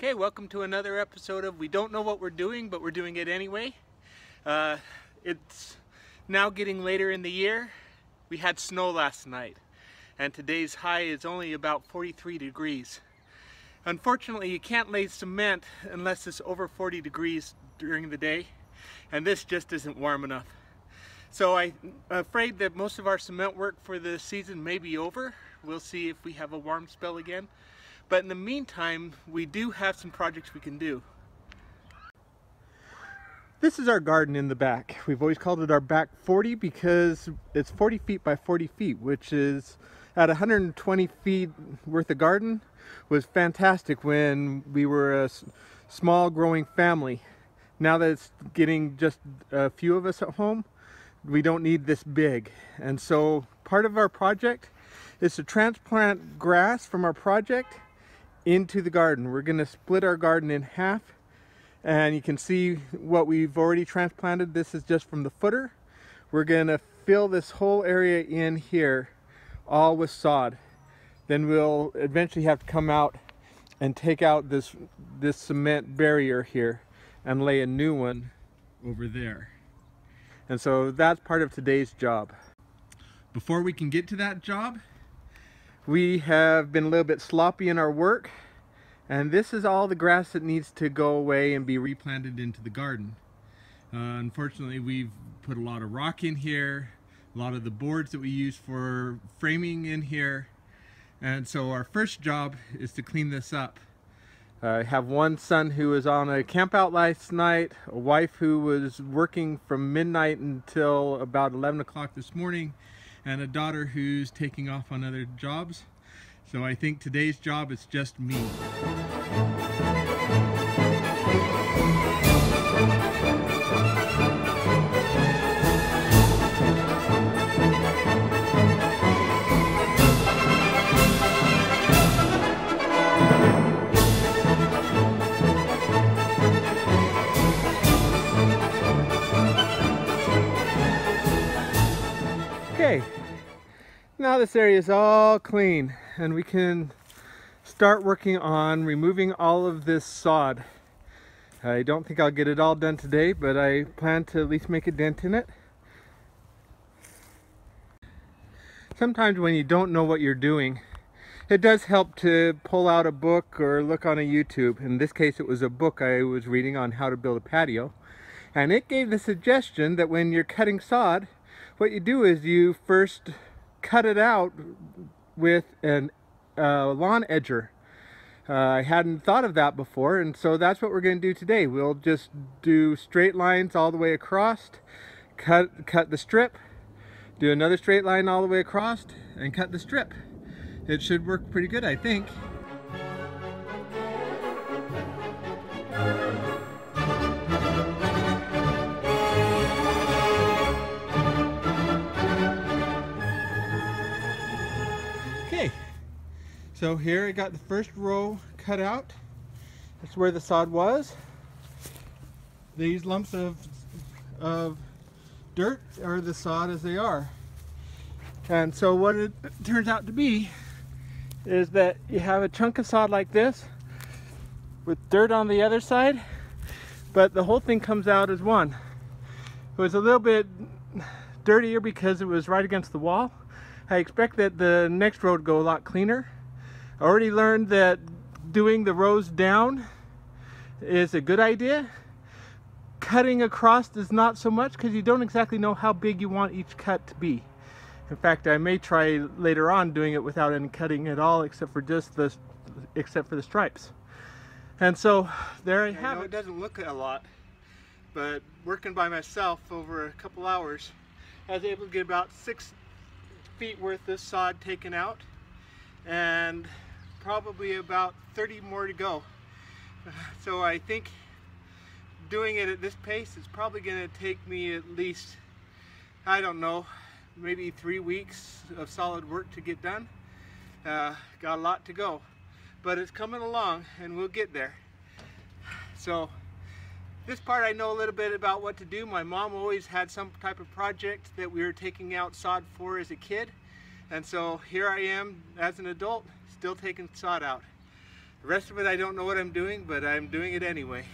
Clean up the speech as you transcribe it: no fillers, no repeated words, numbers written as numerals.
Okay, welcome to another episode of We Don't Know What We're Doing, but we're doing it anyway. It's now getting later in the year. We had snow last night, and today's high is only about 43 degrees. Unfortunately, you can't lay cement unless it's over 40 degrees during the day, and this just isn't warm enough. So I'm afraid that most of our cement work for the season may be over. We'll see if we have a warm spell again. But in the meantime, we do have some projects we can do. This is our garden in the back. We've always called it our back 40 because it's 40 feet by 40 feet, which is at 120 feet worth of garden was fantastic when we were a small growing family. Now that it's getting just a few of us at home, we don't need this big. And so part of our project is to transplant grass from our project into the garden. We're going to split our garden in half, and you can see what we've already transplanted. This is just from the footer. We're going to fill this whole area in here all with sod. Then we'll eventually have to come out and take out this cement barrier here and lay a new one over there. And so that's part of today's job. Before we can get to that job, we have been a little bit sloppy in our work, and this is all the grass that needs to go away and be replanted into the garden. Unfortunately, we've put a lot of rock in here, a lot of the boards that we use for framing in here, and so our first job is to clean this up. I have one son who was on a camp out last night, a wife who was working from midnight until about 11 o'clock this morning, and a daughter who's taking off on other jobs. So I think today's job is just me. Okay, now this area is all clean and we can start working on removing all of this sod. I don't think I'll get it all done today, but I plan to at least make a dent in it. Sometimes when you don't know what you're doing, it does help to pull out a book or look on a YouTube. In this case, it was a book I was reading on how to build a patio, and it gave the suggestion that when you're cutting sod, what you do is you first cut it out with a lawn edger. I hadn't thought of that before, and so that's what we're going to do today. We'll just do straight lines all the way across, cut the strip, do another straight line all the way across, and cut the strip. It should work pretty good, I think. So here I got the first row cut out. That's where the sod was. These lumps of dirt are the sod as they are. And so what it turns out to be is that you have a chunk of sod like this with dirt on the other side, but the whole thing comes out as one. It was a little bit dirtier because it was right against the wall. I expect that the next row would go a lot cleaner. I already learned that doing the rows down is a good idea. Cutting across is not so much because you don't exactly know how big you want each cut to be. In fact, I may try later on doing it without any cutting at all, except for the stripes. And so there I have it. It doesn't look a lot, but working by myself over a couple hours, I was able to get about 6 feet worth of sod taken out, and probably about 30 more to go. So I think doing it at this pace is probably going to take me at least, I don't know, maybe 3 weeks of solid work to get done. Got a lot to go, but it's coming along and we'll get there. So this part I know a little bit about what to do. My mom always had some type of project that we were taking out sod for as a kid. And so here I am as an adult, still taking sod out. The rest of it I don't know what I'm doing, but I'm doing it anyway.